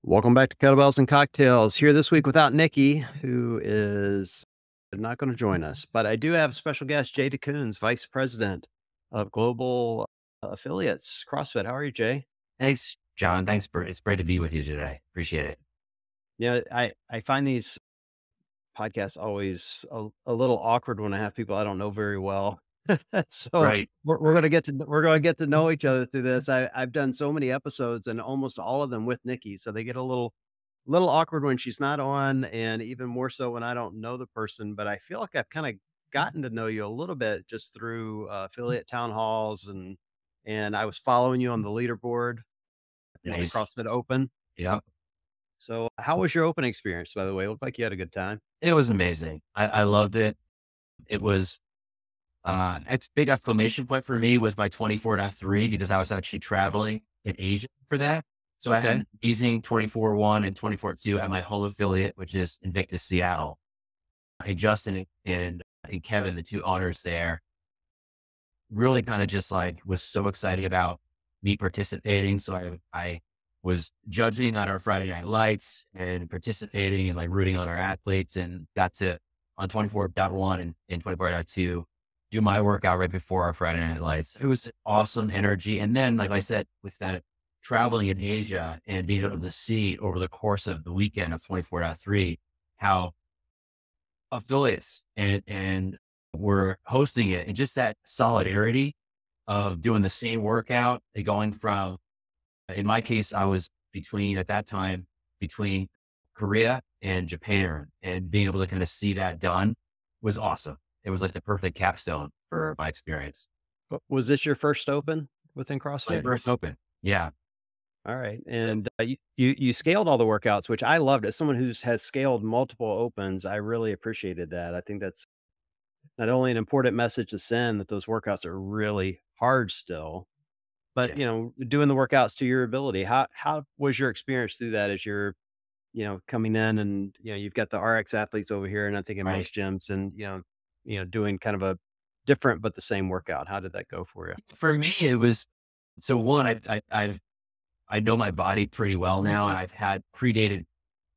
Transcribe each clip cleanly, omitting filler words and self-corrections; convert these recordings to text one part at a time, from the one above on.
Welcome back to Kettlebells and Cocktails. Here this week without Nikki, who is not going to join us. But I do have special guest Jay Decoons, Vice President of Global Affiliates, CrossFit. How are you, Jay? Thanks, John. Thanks, Bert. It's great to be with you today. Appreciate it. Yeah, I find these podcasts always a little awkward when I have people I don't know very well. So Right. we're going to get to know each other through this. I've done so many episodes and almost all of them with Nikki, so they get a little awkward when she's not on, and even more so when I don't know the person. But I feel like I've kind of gotten to know you a little bit just through affiliate town halls, and I was following you on the leaderboard at the Nice. CrossFit Open. Yeah. So, how was your open experience? By the way, it looked like you had a good time. It was amazing. I loved it. It was, it's big exclamation point for me was my 24.3 because I was actually traveling in Asia for that. So I had Okay. an amazing 24.1 and 24.2 at my home affiliate, which is Invictus Seattle. And Justin and Kevin, the two owners there, really kind of just like was so excited about me participating. So I was judging on our Friday Night Lights and participating and like rooting on our athletes, and got to on 24.1 and 24.2 do my workout right before our Friday Night Lights. It was awesome energy. And then, like I said, with that traveling in Asia and being able to see over the course of the weekend of 24.3, how affiliates and were hosting it, and just that solidarity of doing the same workout and going from, in my case, I was at that time, between Korea and Japan, and being able to kind of see that done was awesome. It was like the perfect capstone for my experience. Was this your first Open within My CrossFit? first open. Yeah. All right, and you scaled all the workouts, which I loved. As someone has scaled multiple Opens, I really appreciated that. I think that's not only an important message to send that those workouts are really hard still, but, Yeah. doing the workouts to your ability. How was your experience through that as you're, coming in and, you've got the RX athletes over here, and I think in Right. most gyms and, doing kind of a different but the same workout. How did that go for you? For me, it was, so one, I know my body pretty well now, and I've had predated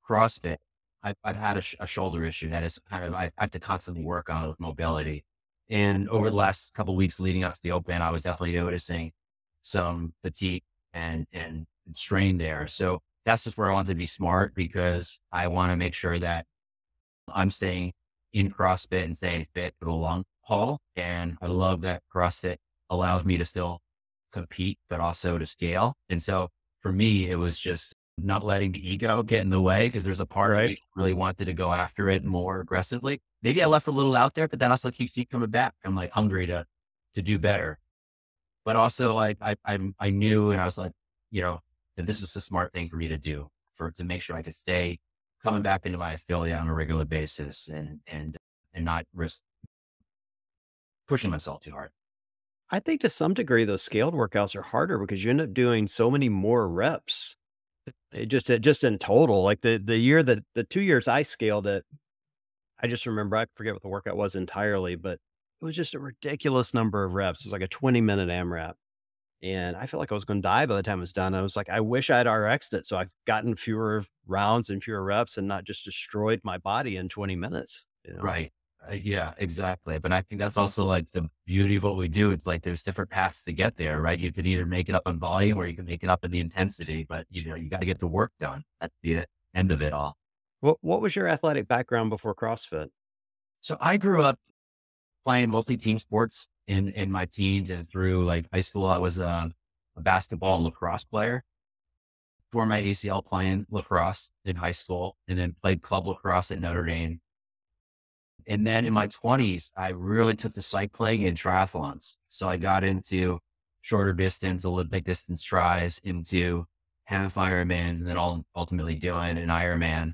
CrossFit. I've had a shoulder issue that is kind of, I have to constantly work on with mobility. And over the last couple of weeks leading up to the open, I was definitely noticing some fatigue and strain there. So that's just where I want to be smart, because I want to make sure that I'm staying in CrossFit and staying fit for the long haul. And I love that CrossFit allows me to still compete, but also to scale. And so for me, it was just not letting the ego get in the way, because there's a part of me Right. that really wanted to go after it more aggressively. Maybe I left a little out there, but that also keeps me coming back. I'm like hungry to do better. But also, like, I knew, and I was like, that this was a smart thing for me to do, to make sure I could stay coming back into my affiliate on a regular basis, and not risk pushing myself too hard. I think to some degree, those scaled workouts are harder because you end up doing so many more reps. It just in total, like the 2 years I scaled it, I just remember, I forget what the workout was entirely, but it was just a ridiculous number of reps. It was like a 20-minute AMRAP. And I felt like I was gonna die by the time it was done. I was like, I wish I'd RX'd it so I've gotten fewer rounds and fewer reps and not just destroyed my body in 20 minutes. Right. Yeah, exactly. But I think that's also like the beauty of what we do. It's like there's different paths to get there, right? You could either make it up in volume, or you can make it up in the intensity, but you got to get the work done. That's the end of it all. What was your athletic background before CrossFit? So I grew up playing mostly team sports in my teens, and through like high school. I was a basketball and lacrosse player. Tore my ACL playing lacrosse in high school, and then played club lacrosse at Notre Dame. And then in my 20s, I really took to cycling and triathlons. So I got into shorter distance, Olympic distance tries, into half Ironmans, and then ultimately doing an Ironman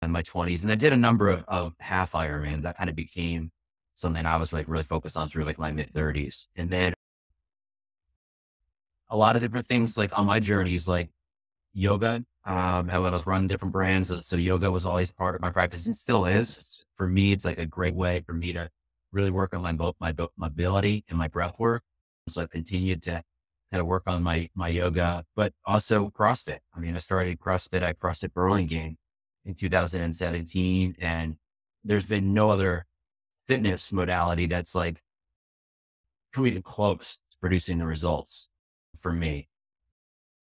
in my 20s. And I did a number of half Ironmans. That kind of became something I was like really focused on through like my mid 30s. And then a lot of different things like on my journeys, like yoga. I was running different brands. So yoga was always part of my practice, and still is. For me, it's like a great way for me to really work on my mobility and my breath work. So I continued to kind of work on my yoga, but also CrossFit. I mean, I started CrossFit at CrossFit Burlingame in 2017, and there's been no other fitness modality that's like come even close to producing the results for me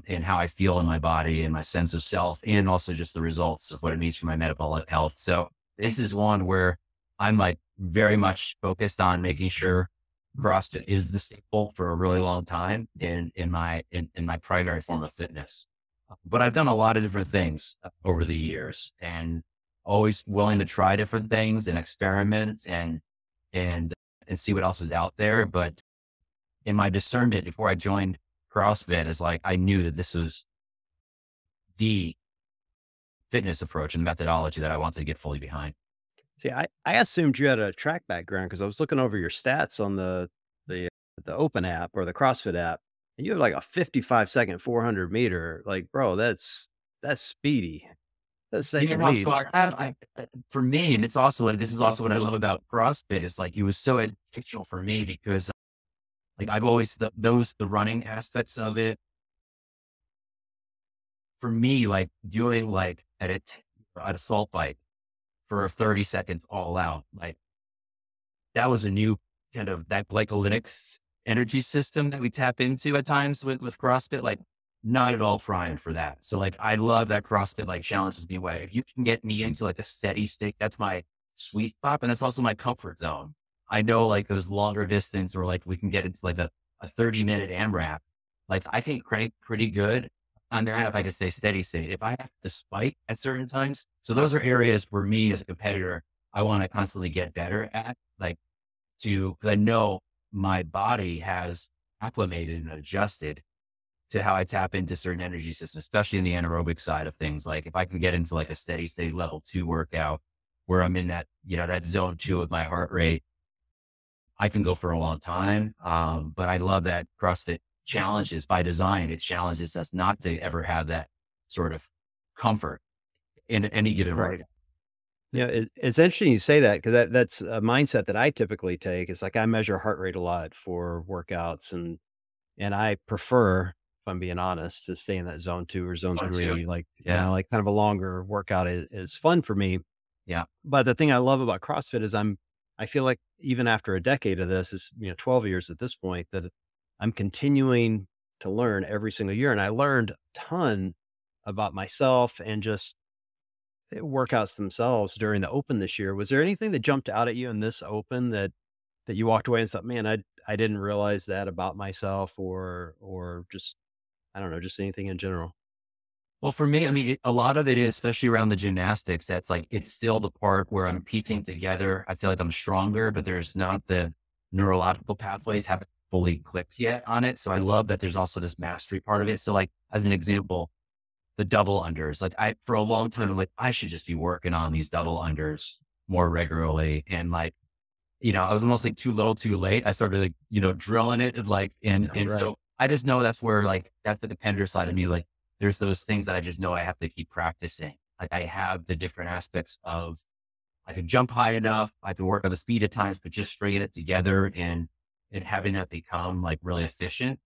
and how I feel in my body and my sense of self, and also just the results of what it means for my metabolic health. So this is one where I'm like very much focused on making sure CrossFit is the staple for a really long time in my primary form of fitness. But I've done a lot of different things over the years, and always willing to try different things and experiment and and see what else is out there. But in my discernment before I joined CrossFit is like, I knew that this was the fitness approach and methodology that I wanted to get fully behind. See, I assumed you had a track background because I was looking over your stats on the the Open app or the CrossFit app, and you have like a 55-second 400-meter. Like, bro, that's speedy. That's Yeah, second no, so lead. for me, and it's also, and this is also what I love about CrossFit is like, it was so educational for me because like I've always, the running aspects of it for me, like doing like at a salt bike for 30 seconds all out, like that was a new kind of that glycolytics energy system that we tap into at times with CrossFit, like not at all primed for that. So like, I love that CrossFit like challenges me away. If you can get me into like a steady state, that's my sweet spot. And that's also my comfort zone. I know like those longer distance or like we can get into like a 30-minute AMRAP. Like I can crank pretty good on that if I can stay steady state. If I have to spike at certain times. So those are areas where me as a competitor, I want to constantly get better at. Like because I know my body has acclimated and adjusted to how I tap into certain energy systems, especially in the anaerobic side of things. Like if I can get into like a steady state level 2 workout where I'm in that, that zone 2 of my heart rate, I can go for a long time. But I love that CrossFit challenges by design. It challenges us not to ever have that sort of comfort in any given Right. workout. Yeah, it's interesting you say that because that's a mindset that I typically take. It's like I measure heart rate a lot for workouts, and I prefer, if I'm being honest, to stay in that zone 2 or zone Zone 2. 3. Like, Yeah. like kind of a longer workout is fun for me. Yeah. But the thing I love about CrossFit is I feel like even after a decade of this is, 12 years at this point, that I'm continuing to learn every single year. And I learned a ton about myself and just workouts themselves during the open this year. Was there anything that jumped out at you in this open that you walked away and thought, man, I didn't realize that about myself, or just, I don't know, just anything in general? Well, for me, I mean, a lot of it is, especially around the gymnastics, that's like, it's still the part where I'm piecing together. I feel like I'm stronger, but there's not the neurological pathways haven't fully clicked yet on it. So I love that there's also this mastery part of it. So like, as an example, the double unders, like for a long time, I'm like, I should just be working on these double unders more regularly. And like, I was almost like too little, too late. I started like, drilling it and like, and Right. so I just know that's where like, that's the depender side of me. Like there's those things that I just know I have to keep practicing. Like I have the different aspects of, I can jump high enough. I can work on the speed at times, but just stringing it together and having it become like really efficient.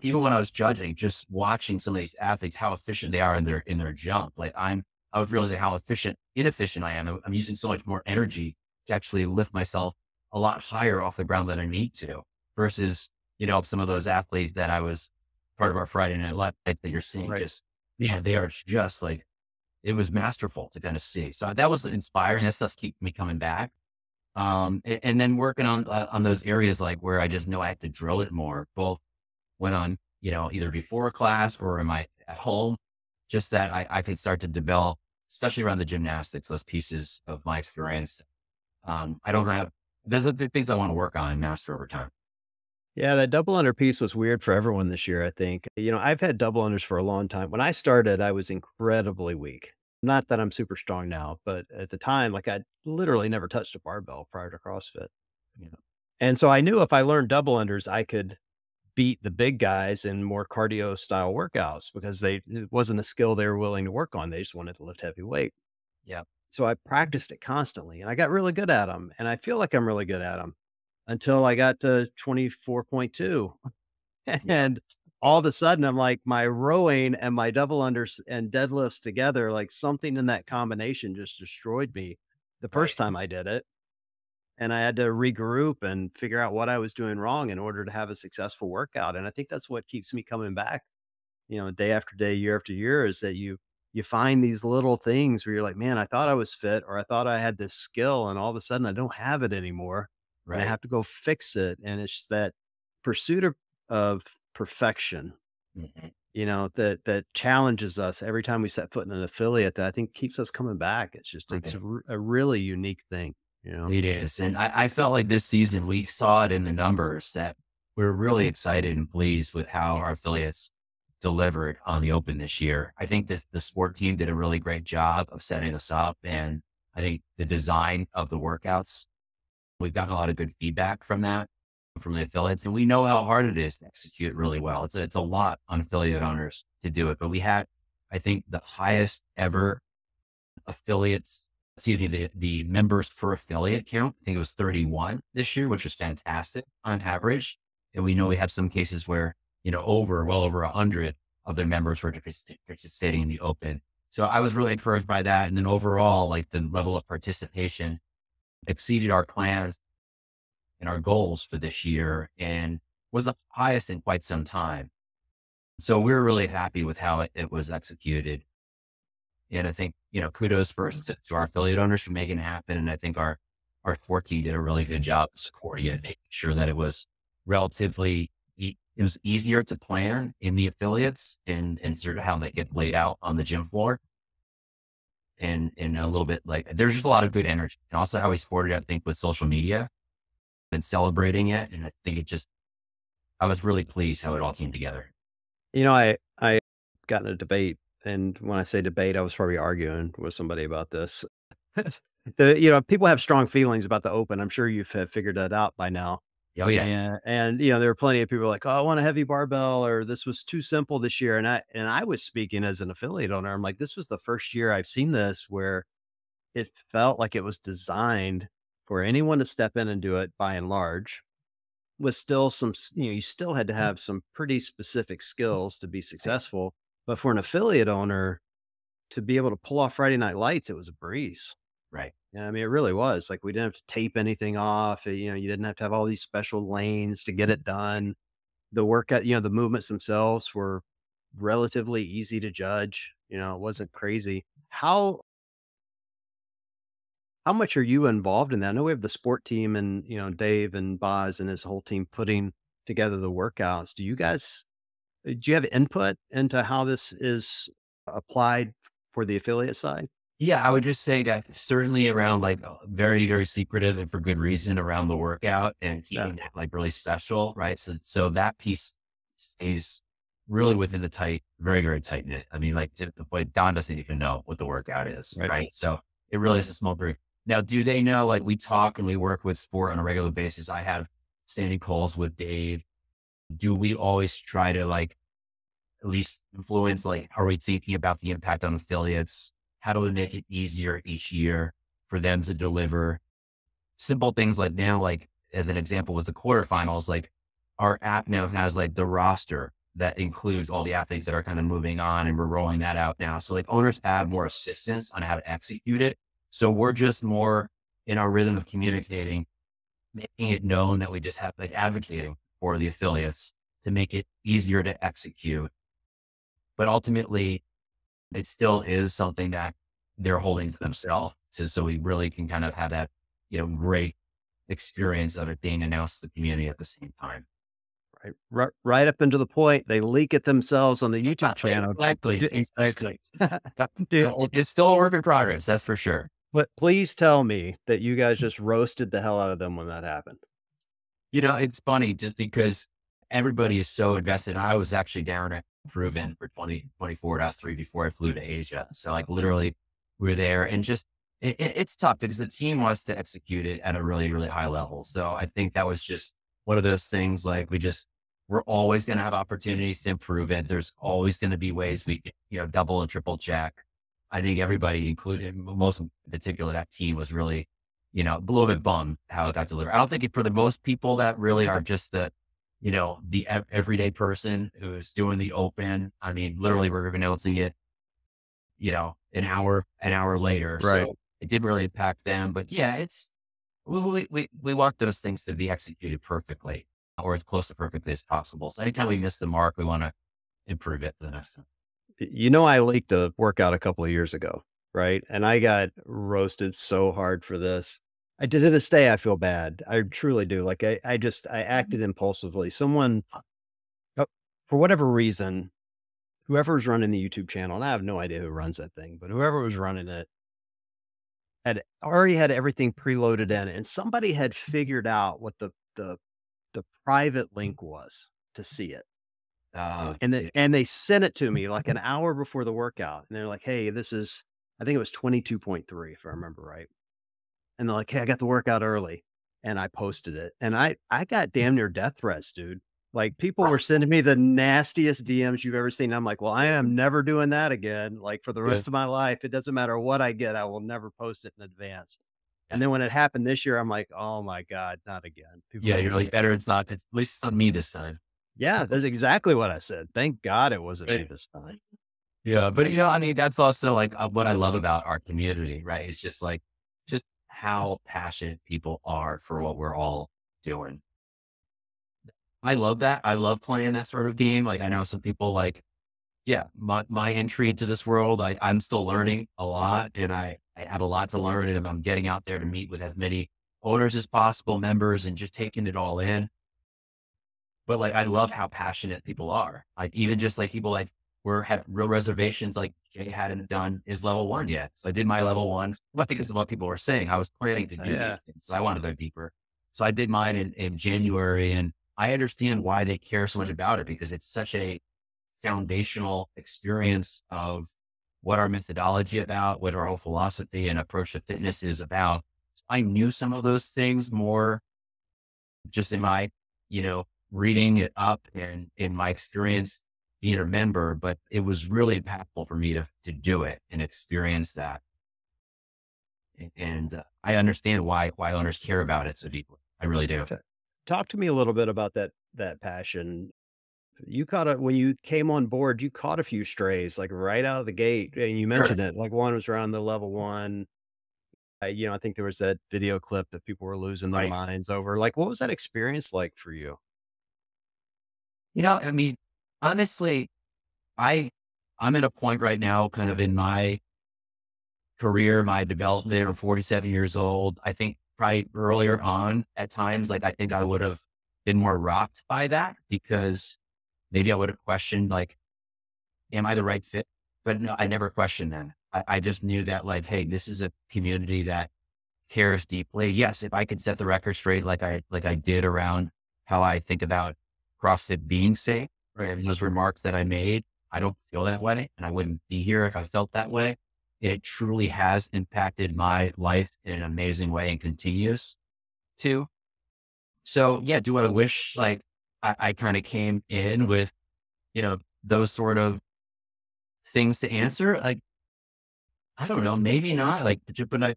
Even when I was judging, just watching some of these athletes, how efficient they are in their jump. Like I was realizing how inefficient I am. I'm using so much more energy to actually lift myself a lot higher off the ground than I need to versus, some of those athletes that I was part of our Friday Night Live that you're seeing Right. just, yeah, they are just like, it was masterful to kind of see. So that was inspiring. That stuff keep me coming back. And then working on those areas like where I just know I have to drill it more, both when I'm, either before class or am I at home, just that I can start to develop, especially around the gymnastics, those pieces of my experience. I don't have, there's the things I want to work on and master over time. Yeah, that double under piece was weird for everyone this year, I think. I've had double unders for a long time. When I started, I was incredibly weak. Not that I'm super strong now, but at the time, like I literally never touched a barbell prior to CrossFit. You know, And so I knew if I learned double unders, I could beat the big guys in more cardio style workouts because it wasn't a skill they were willing to work on. They just wanted to lift heavy weight. yeah. So I practiced it constantly and I got really good at them. And I feel like I'm really good at them until I got to 24.2. Yeah. And all of a sudden, I'm like, my rowing and my double unders and deadlifts together, like something in that combination just destroyed me the Right. first time I did it. And I had to regroup and figure out what I was doing wrong in order to have a successful workout. And I think that's what keeps me coming back, day after day, year after year, is that you find these little things where you're like, man, I thought I was fit or I thought I had this skill, and all of a sudden I don't have it anymore. And I Right. have to go fix it. And it's just that pursuit of perfection, Mhm. that challenges us every time we set foot in an affiliate, that I think keeps us coming back. It's Right. a really unique thing. It is. And I felt like this season we saw it in the numbers that we're really excited and pleased with how our affiliates delivered on the open this year. I think that the sport team did a really great job of setting us up. And I think the design of the workouts, we've gotten a lot of good feedback from that, from the affiliates. And we know how hard it is to execute really well. It's a lot on affiliate owners to do it. But we had, I think, the highest ever affiliates, excuse me, the members per affiliate count. I think it was 31 this year, which was fantastic on average. And we know we have some cases where, well over 100 of their members were participating in the open. So I was really encouraged by that. And then overall, like the level of participation exceeded our plans and our goals for this year and was the highest in quite some time. So we were really happy with how it was executed. And I think, kudos first to our affiliate owners for making it happen. And I think our sport team did a really good job of supporting it, making sure that it was relatively, it was easier to plan in the affiliates and sort of how they get laid out on the gym floor. And a little bit like, there's just a lot of good energy. And also how we supported it, I think, with social media and celebrating it. And I think I was really pleased how it all came together. I got in a debate, and when I say debate, I was probably arguing with somebody about this. People have strong feelings about the open. I'm sure you've have figured that out by now. Oh yeah. And there are plenty of people like, "Oh, I want a heavy barbell," or "This was too simple this year." And I was speaking as an affiliate owner. I'm like, this was the first year I've seen this where it felt like it was designed for anyone to step in and do it by and large. With still you still had to have some pretty specific skills to be Right. successful. But for an affiliate owner to be able to pull off Friday Night Lights, it was a breeze. Right. Yeah, I mean, it really was. Like, we didn't have to tape anything off. You didn't have to have all these special lanes to get it done. The workout, the movements themselves were relatively easy to judge. It wasn't crazy. How much are you involved in that? I know we have the sport team and, Dave and Boz and his whole team putting together the workouts. Do you have input into how this is applied for the affiliate side? Yeah, I would just say that certainly around like very, very secretive and for good reason around the workout and Yeah, keeping that like really special, right? So that piece stays really within the tight, very, very tight knit. I mean, like to the point, Don doesn't even know what the workout is, right. right? So it really is a small group. Now, do they know? Like we talk and we work with sport on a regular basis. I have standing calls with Dave. Do we always try to like at least influence, like, are we thinking about the impact on affiliates? How do we make it easier each year for them to deliver simple things like now, like as an example with the quarterfinals, like our app now has like the roster that includes all the athletes that are kind of moving on and we're rolling that out now. So like owners have more assistance on how to execute it. So we're just more in our rhythm of communicating, making it known that we just have like advocating for the affiliates to make it easier to execute. But ultimately, it still is something that they're holding to themselves. So we really can kind of have that, great experience of it being announced to the community at the same time. Right up into the point, they leak it themselves on the YouTube channel. Exactly. Exactly. Do It's still a work in progress. That's for sure. but please tell me that you guys just roasted the hell out of them when that happened. It's funny just because everybody is so invested. I was actually down at Proven for 2024.3 before I flew to Asia. So like literally we were there and just, it's tough because the team wants to execute it at a really, really high level. So I think that was just one of those things like we're always going to have opportunities to improve it. There's always going to be ways we can, double and triple check. I think everybody, including most in particular, that team was really, a little bit bummed how it got delivered. I don't think for the most people that really are just the the everyday person who's doing the open. I mean, literally we're announcing it, an hour later. Right. So it didn't really impact them, but yeah, we want those things to be executed perfectly or as close to perfectly as possible. So anytime we miss the mark, we want to improve it for the next time. I leaked a workout a couple of years ago, right? And I got roasted so hard for this. To this day, I feel bad. I truly do. Like I acted impulsively. Someone, uh, for whatever reason, whoever's running the YouTube channel, and I have no idea who runs that thing, but whoever was running it had already had everything preloaded in, and somebody had figured out what the private link was to see it. Yeah. And they sent it to me like an hour before the workout, and they're like, "Hey, this is" I think it was 22.3 if I remember right. And they're like, "Hey, I got the workout early." And I posted it, and I got damn near death threats, dude. Like, people were sending me the nastiest DMs you've ever seen. I'm like, "Well, I am never doing that again, like, for the Yeah. rest of my life. It doesn't matter what I get, I will never post it in advance." Yeah. And then when it happened this year, I'm like, "Oh my god, not again." People Yeah. are You're just like, better it's not, at least it's on me this time. Yeah, that's exactly what I said. Thank God it wasn't me Right. this time. Yeah. But, I mean, that's also like what I love about our community, right? It's just like, just how passionate people are for what we're all doing. I love that. I love playing that sort of game. Like, I know some people like, yeah, my entry into this world, I'm still learning a lot and I have a lot to learn. And I'm getting out there to meet with as many owners as possible, members, and just taking it all in. But like, I love how passionate people are. Like, even just like people like had real reservations. Like Jay hadn't done his level one yet. So I did my level one, well, because of what people were saying. I was planning to do Yeah. these things. So I want to go deeper. So I did mine in January and I understand why they care so much about it because it's such a foundational experience of what our methodology about, what our whole philosophy and approach to fitness is about. So I knew some of those things more just in my, reading it up and in my experience being a member, but it was really impactful for me to do it and experience that. And I understand why owners care about it so deeply. I really do. Ta Talk to me a little bit about that passion. You caught a when you came on board, you caught a few strays, like, right out of the gate, and you Sure. mentioned it, like, one was around the level 1. I think there was that video clip that people were losing their Right. minds over. Like, what was that experience like for you? I mean, honestly, I I'm at a point right now kind of in my career, my development. I'm 47 years old. I think probably earlier on at times, like I think I would have been more rocked by that because maybe I would have questioned like, am I the right fit? But no, I never questioned that. I just knew that like, hey, this is a community that cares deeply. Yes, if I could set the record straight, like I did around how I think about CrossFit being safe, right? And those remarks that I made, I don't feel that way, and I wouldn't be here if I felt that way. It truly has impacted my life in an amazing way and continues to. So yeah, do I wish like I kind of came in with those sort of things to answer? Like I don't know, maybe not. Like,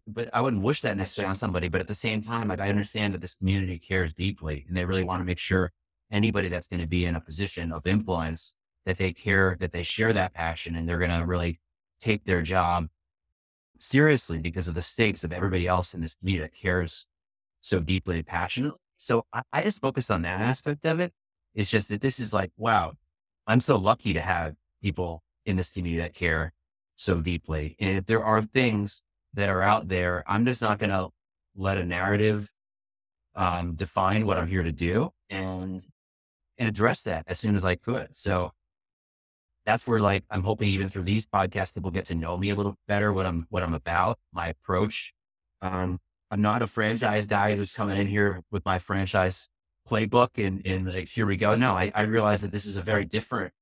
but I wouldn't wish that necessarily on somebody. But at the same time, like I understand that this community cares deeply, and they really want to make sure anybody that's going to be in a position of influence that they care, that they share that passion, and they're going to really take their job seriously because of the stakes of everybody else in this community that cares so deeply and passionately. So I just focus on that aspect of it. It's just that this is like, wow, I'm so lucky to have people in this community that care so deeply. And if there are things that are out there, I'm just not going to let a narrative define what I'm here to do and address that as soon as I could. So that's where like I'm hoping even through these podcasts, people get to know me a little better, what I'm about, my approach. I'm not a franchise guy who's coming in here with my franchise playbook and like, here we go. No, I realize that this is a very different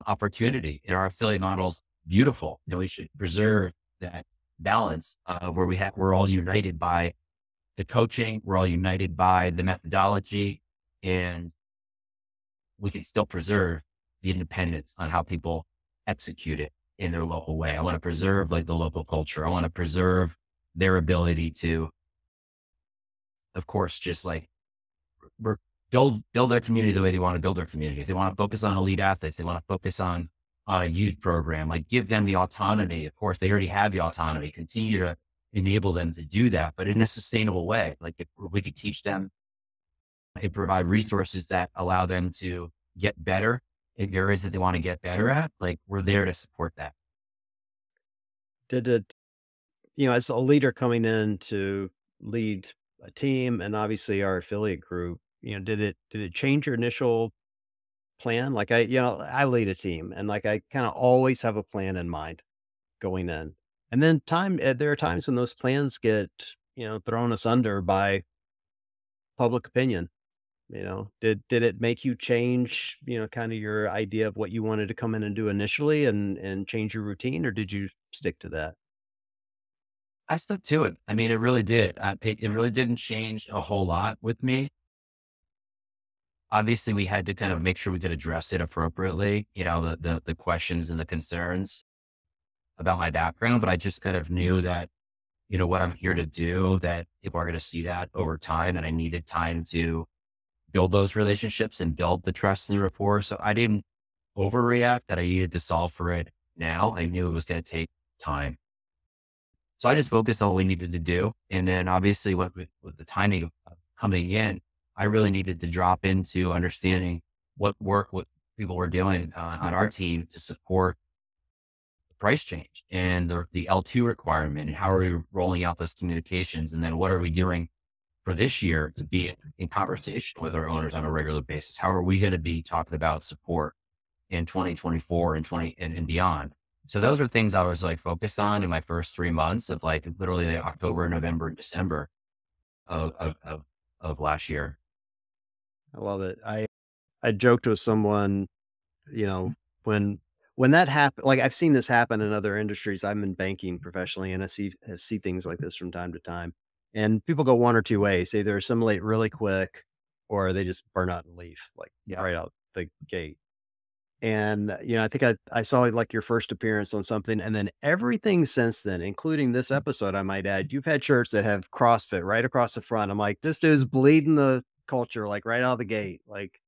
opportunity and our affiliate model's beautiful. And we should preserve that balance where we're all united by the coaching. We're all united by the methodology and we can still preserve the independence on how people execute it in their local way. I want to preserve like the local culture. I want to preserve their ability to, of course, just like build their community the way they want to build their community. If they want to focus on elite athletes, they want to focus on a youth program, like give them the autonomy. Of course, they already have the autonomy. Continue to enable them to do that, but in a sustainable way. Like if we could teach them and provide resources that allow them to get better in areas that they want to get better at, like we're there to support that. Did it, as a leader coming in to lead a team and obviously our affiliate group, did it change your initial plan? Like I lead a team and like I kind of always have a plan in mind going in. And then there are times when those plans get, thrown asunder by public opinion. Did it make you change, kind of your idea of what you wanted to come in and do initially and change your routine, or did you stick to that? I stuck to it. I mean, it really did. It really didn't change a whole lot with me. Obviously, we had to kind of make sure we could address it appropriately, the questions and the concerns about my background, but I just kind of knew that, what I'm here to do, that people are going to see that over time. And I needed time to build those relationships and build the trust and the rapport. So I didn't overreact that I needed to solve for it now. I knew it was going to take time. So I just focused on what we needed to do. And then obviously with the timing of coming in, I really needed to drop into understanding what people were doing on our team to support the price change and the L2 requirement and how are we rolling out those communications. And then what are we doing for this year to be in conversation with our owners on a regular basis? How are we going to be talking about support in 2024 and and beyond? So those are things I was like focused on in my first 3 months of like literally like October, November, and December of last year. I love it. I joked with someone, you know, when when that happened, like I've seen this happen in other industries. I'm in banking professionally and I see things like this from time to time. And people go one or two ways. They either assimilate really quick or they just burn out and leave, like Yeah. right out the gate. And, I think I saw like your first appearance on something, and then everything since then, including this episode, I might add, you've had shirts that have CrossFit right across the front. I'm like, this dude's bleeding the culture, like right out of the gate. Like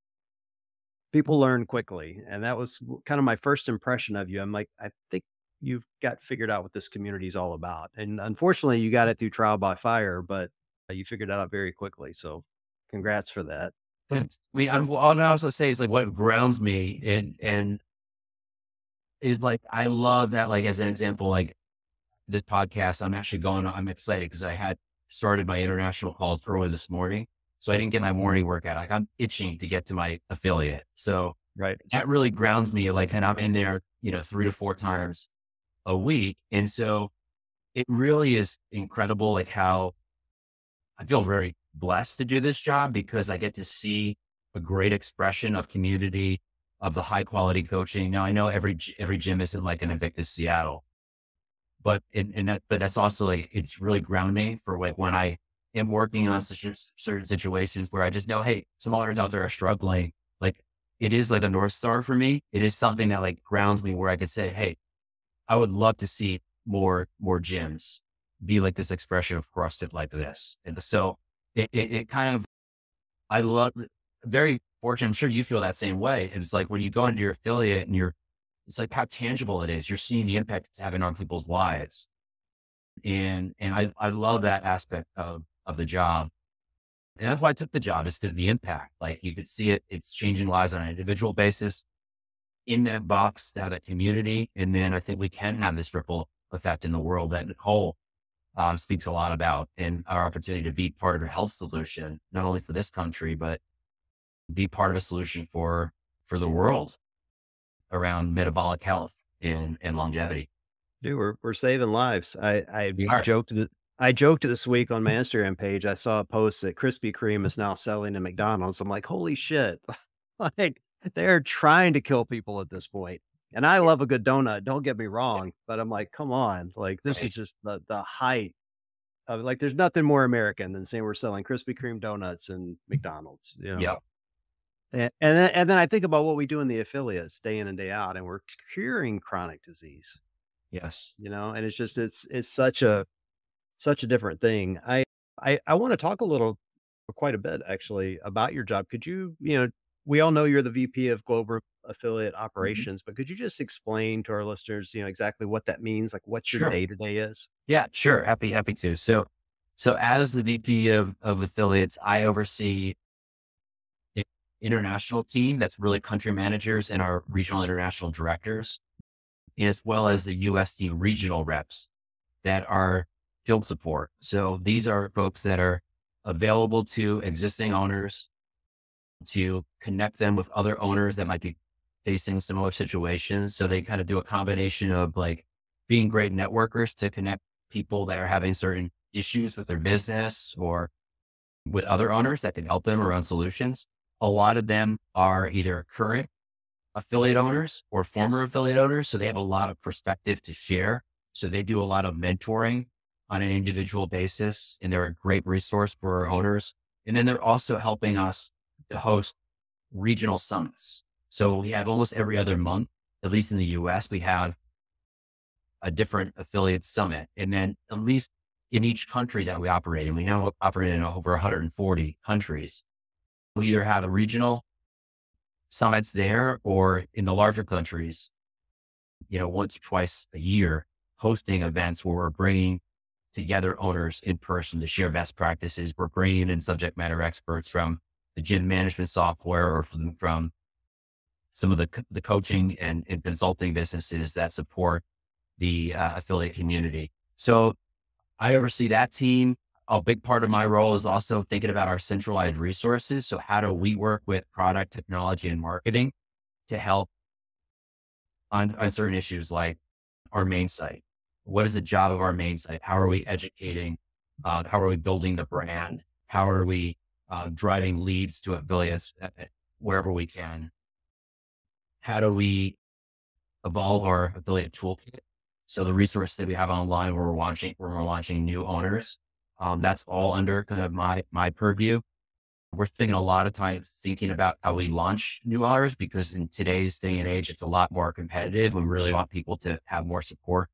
people learn quickly. And that was kind of my first impression of you. I'm like, I think you've got figured out what this community is all about. And unfortunately, you got it through trial by fire, but you figured it out very quickly. So congrats for that. All I also say is like what grounds me and is like, I love that, like, as an example, like this podcast, I'm excited because I had started my international calls early this morning. So I didn't get my morning workout. Like I'm itching to get to my affiliate. So Right. that really grounds me. Like, and I'm in there, 3 to 4 times a week. And so it really is incredible, like how I feel very blessed to do this job because I get to see a great expression of community, of the high quality coaching. Now I know every gym isn't like an Invictus Seattle, but that's also like, it's really grounding for like when I am working on such certain situations where I just know, hey, some others out there are struggling. Like it is like a North Star for me. It is something that like grounds me where I could say, hey, I would love to see more gyms be like this expression of CrossFit like this. And so it kind of, I love, very fortunate. I'm sure you feel that same way. And it's like when you go into your affiliate and it's like how tangible it is. You're seeing the impact it's having on people's lives. And I love that aspect of the job. And that's why I took the job, is because the impact, like you could see it, it's changing lives on an individual basis in that box, that community. And then I think we can have this ripple effect in the world that Nicole speaks a lot about, and our opportunity to be part of a health solution, not only for this country, but be part of a solution for the world around metabolic health and longevity. Dude, we're saving lives. I We are. joked that I joked this week on my Instagram page. I saw a post that Krispy Kreme is now selling in McDonald's. I'm like, holy shit! Like they're trying to kill people at this point. And I love a good donut. Don't get me wrong, but I'm like, come on! Like this is Right. just the height of like. There's nothing more American than saying we're selling Krispy Kreme donuts in McDonald's. Yeah. And then I think about what we do in the affiliates day in and day out, and we're curing chronic disease. Yes. And it's such a different thing. I want to talk a little. quite a bit actually about your job. Could you, we all know you're the VP of Global Affiliate Mhm. Operations, but could you just explain to our listeners, exactly what that means? Like what your Sure. day to day is? Yeah, sure. Happy to. So as the VP of affiliates, I oversee the international team that's really country managers and our regional international directors, as well as the US team regional reps that are field support. So these are folks that are available to existing owners to connect them with other owners that might be facing similar situations. So they kind of do a combination of like being great networkers to connect people that are having certain issues with their business or with other owners that can help them around solutions. A lot of them are either current affiliate owners or former affiliate owners. So they have a lot of perspective to share. So they do a lot of mentoring on an individual basis, and they're a great resource for our owners. And then they're also helping us to host regional summits. So we have almost every other month, at least in the US, we have a different affiliate summit. And then at least in each country that we operate in, we now operate in over 140 countries. We either have a regional summits there or in the larger countries, once or twice a year, hosting events where we're bringing together owners in person to share best practices. We're bringing in subject matter experts from the gym management software or from some of the coaching and consulting businesses that support the affiliate community. So I oversee that team. A big part of my role is also thinking about our centralized resources. So how do we work with product technology and marketing to help on certain issues like our main site? What is the job of our main site? How are we educating? How are we building the brand? How are we driving leads to affiliates wherever we can? How do we evolve our affiliate toolkit? So the resource that we have online where we're launching new owners, that's all under kind of my purview. We're thinking a lot of times thinking about how we launch new owners because in today's day and age, it's a lot more competitive. We really want people to have more support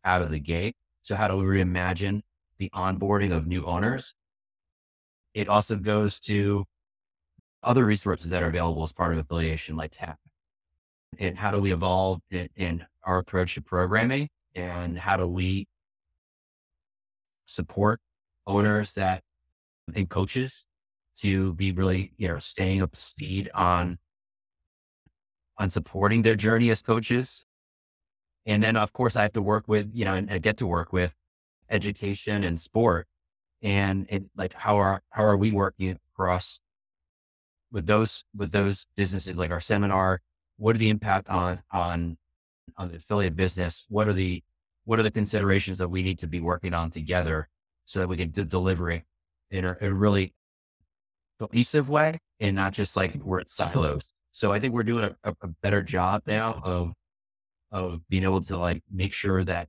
out of the gate. So how do we reimagine the onboarding of new owners? It also goes to other resources that are available as part of affiliation, like tech. And how do we evolve in our approach to programming? And how do we support owners and coaches to be really, staying up to speed on supporting their journey as coaches. And then of course I have to work with, and I get to work with education and sport and like how are we working across with those businesses, like our seminar, what are the impact on the affiliate business? What are the considerations that we need to be working on together so that we can deliver it in a really cohesive way and not just like we're in silos. So I think we're doing a better job now of being able to like make sure that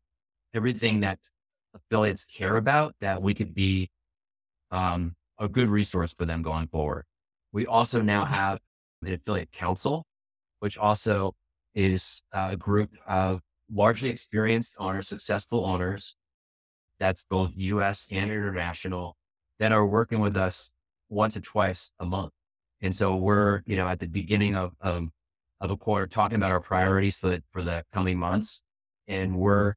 everything that affiliates care about, that we could be a good resource for them going forward. We also now have an affiliate council, which also is a group of largely experienced owners, successful owners, that's both US and international, that are working with us once or twice a month. And so we're, at the beginning of a quarter talking about our priorities for the coming months. And we're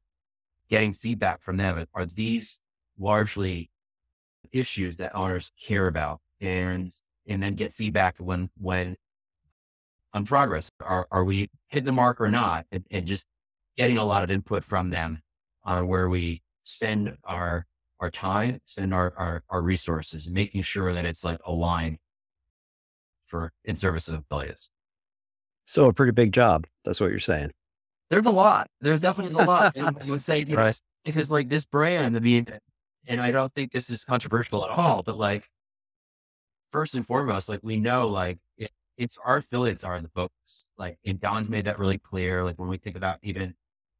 getting feedback from them. Are these largely issues that owners care about? And then get feedback when on progress. Are we hitting the mark or not? And just getting a lot of input from them on where we spend our time, spend our resources, and making sure that it's like aligned for in service of affiliates. So a pretty big job. That's what you're saying. There's a lot. There's definitely a lot. And I would say, because like this brand, I mean, and I don't think this is controversial at all, but like first and foremost, like we know, like it's our affiliates are the focus. Like, and Don's made that really clear. Like when we think about even,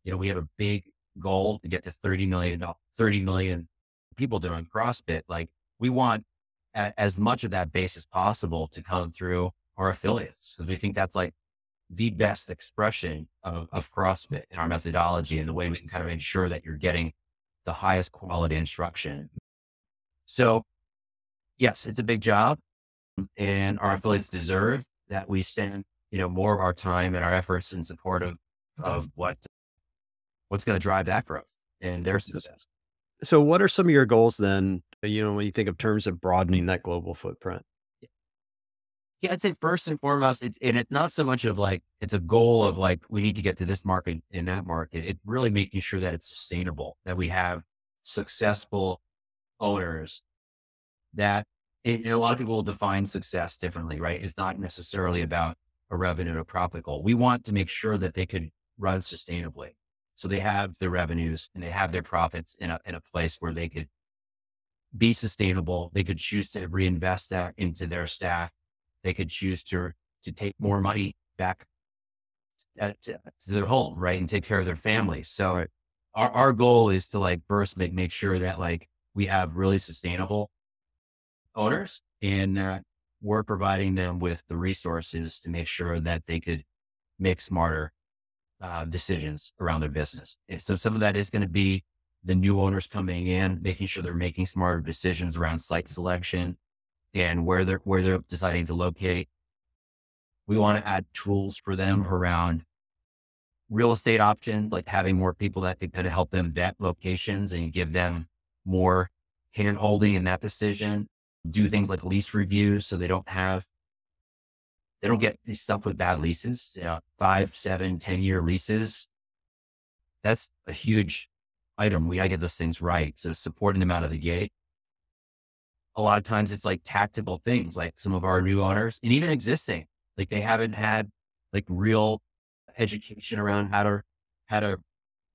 we have a big goal to get to 30 million people doing CrossFit. Like we want as much of that base as possible to come through our affiliates. So we think that's like the best expression of CrossFit in our methodology and the way we can kind of ensure that you're getting the highest quality instruction. So Yes, it's a big job, and our affiliates deserve that we spend, more of our time and our efforts in support of what's going to drive that growth and their success. So what are some of your goals then, when you think of terms of broadening that global footprint? Yeah, I'd say first and foremost, it's not so much of like it's a goal of like we need to get to this market in that market. It really making sure that it's sustainable, that we have successful owners that and a lot of people will define success differently, right? It's not necessarily about a revenue or profit goal. We want to make sure that they could run sustainably. So they have their revenues and they have their profits in a place where they could be sustainable. They could choose to reinvest that into their staff. They could choose to take more money back to their home, right? And take care of their families. So Right. our goal is to like first make sure that like we have really sustainable owners and that we're providing them with the resources to make sure that they could make smarter decisions around their business. And so some of that is going to be the new owners coming in, making sure they're making smarter decisions around site selection and where they're deciding to locate. We want to add tools for them around real estate options, like having more people that could kind of help them vet locations and give them more hand holding in that decision. Do things like lease reviews so they don't get stuck with bad leases, 5, 7, 10-year leases. That's a huge item. We gotta get those things right. So supporting them out of the gate. A lot of times it's like tactical things, like some of our new owners and even existing, like they haven't had like real education around how to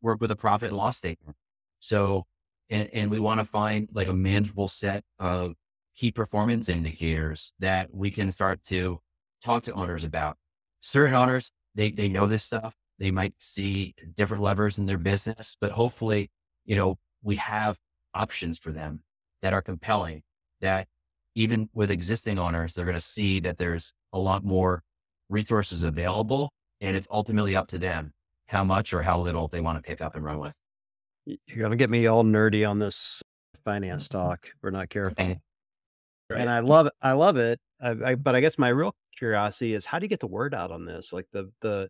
work with a profit and loss statement. So, and we want to find like a manageable set of key performance indicators that we can start to talk to owners about. Certain owners, they know this stuff. They might see different levers in their business, but hopefully, we have options for them that are compelling, that even with existing owners, they're going to see that there's a lot more resources available and it's ultimately up to them how much or how little they want to pick up and run with. You're gonna get me all nerdy on this finance talk if we're not careful. Okay. And Right. I love it. But I guess my real curiosity is how do you get the word out on this? Like the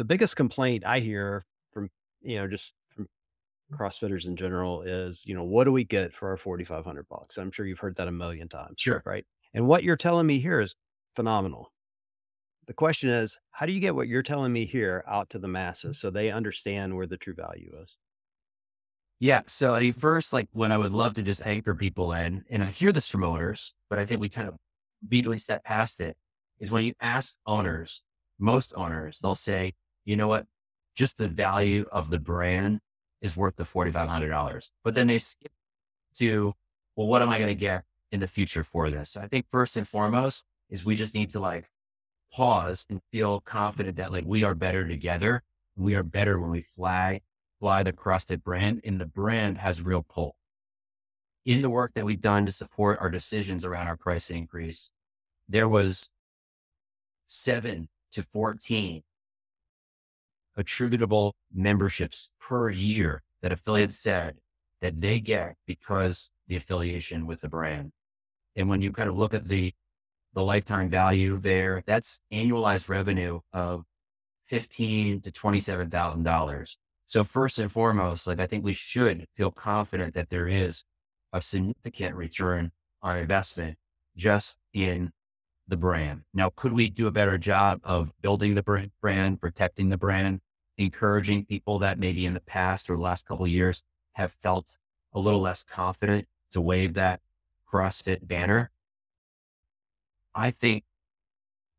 biggest complaint I hear from, just from CrossFitters in general is, what do we get for our 4,500 bucks? I'm sure you've heard that a million times, Sure. right? And what you're telling me here is phenomenal. The question is, how do you get what you're telling me here out to the masses so they understand where the true value is? Yeah. So I mean, first, like when I would love to just anchor people in, and I hear this from owners, but I think we kind of immediately step past it, is when you ask owners, most owners, they'll say, you know what, just the value of the brand is worth the $4,500. But then they skip to, well, what am I going to get in the future for this? So I think first and foremost is we just need to like pause and feel confident that like we are better together. We are better when we fly the CrossFit brand and the brand has real pull. In the work that we've done to support our decisions around our price increase, there was 7 to 14 attributable memberships per year that affiliates said that they get because the affiliation with the brand. And when you kind of look at the lifetime value there, that's annualized revenue of $15 to $27,000. So first and foremost, like I think we should feel confident that there is a significant return on investment just in the brand. Now, could we do a better job of building the brand, protecting the brand, encouraging people that maybe in the past or the last couple of years have felt a little less confident to wave that CrossFit banner? I think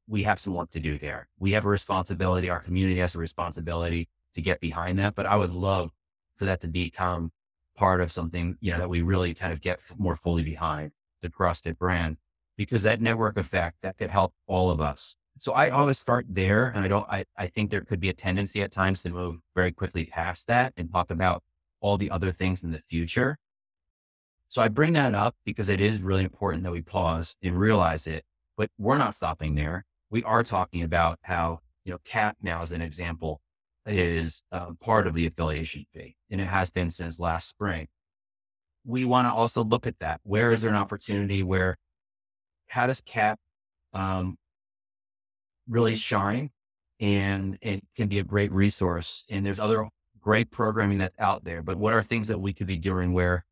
we have some work to do there. We have a responsibility. Our community has a responsibility to get behind that, but I would love for that to become part of something, that we really kind of get more fully behind the CrossFit brand, because that network effect that could help all of us. So I always start there. And I think there could be a tendency at times to move very quickly past that and talk about all the other things in the future. So I bring that up because it is really important that we pause and realize it, but we're not stopping there. We are talking about how, CAP now as an example is part of the affiliation fee, and it has been since last spring. we want to also look at that. Where is there an opportunity where, how does CAP um, really shine, and it can be a great resource. And there's other great programming that's out there, but what are things that we could be doing where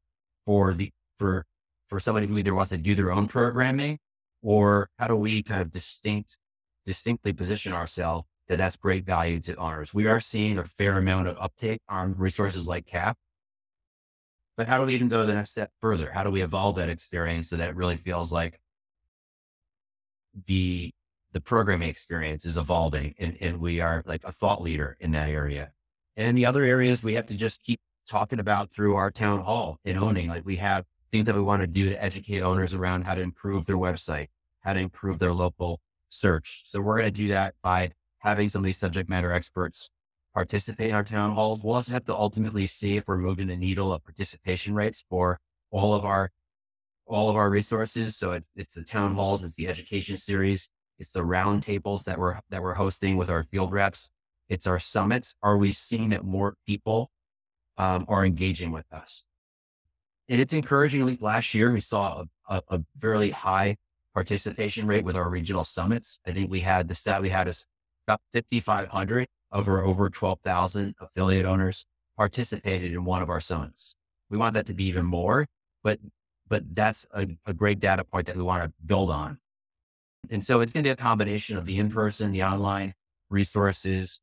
for the, for, for somebody who either wants to do their own programming, or how do we kind of distinctly position ourselves that that's great value to owners? We are seeing a fair amount of uptake on resources like CAP, but how do we even go the next step further? How do we evolve that experience so that it really feels like the the programming experience is evolving, and we are like a thought leader in that area. And the other areas we have to just keep talking about through our town hall and owning, like we have things that we want to do to educate owners around how to improve their website, how to improve their local search. So we're going to do that by having some of these subject matter experts participate in our town halls. We'll also have to ultimately see if we're moving the needle of participation rates for all of our all of our resources. So it's the town halls, it's the education series, it's the round tables that we're hosting with our field reps, it's our summits. Are we seeing that more people are engaging with us? And it's encouraging. At least last year, we saw a fairly high participation rate with our regional summits. I think we had the stat we had is about 5,500 of our over 12,000 affiliate owners participated in one of our summits. We want that to be even more, but that's a great data point that we want to build on. And so it's going to be a combination of the in-person, the online resources,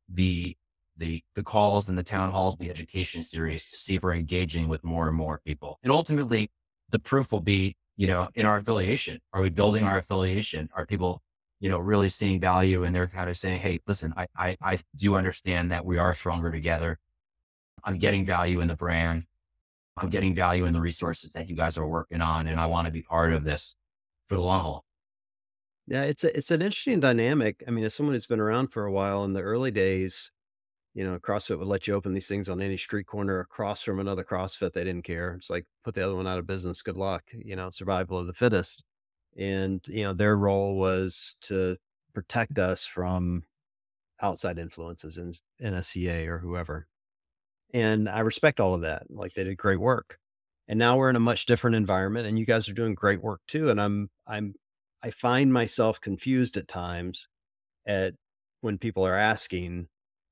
the the calls and the town halls, the education series, to see if we're engaging with more and more people. And ultimately, the proof will be, in our affiliation. Are we building our affiliation? Are people, really seeing value, and they're kind of saying, hey, listen, I do understand that we are stronger together. I'm getting value in the brand. I'm getting value in the resources that you guys are working on, and I want to be part of this for the long haul. Yeah, it's an interesting dynamic. I mean, as someone who's been around for a while, in the early days, CrossFit would let you open these things on any street corner across from another CrossFit. They didn't care. It's like, put the other one out of business. Good luck. Survival of the fittest. And, their role was to protect us from outside influences in NSCA or whoever. And I respect all of that. Like, they did great work. And now we're in a much different environment, and you guys are doing great work too. And I find myself confused at times at when people are asking,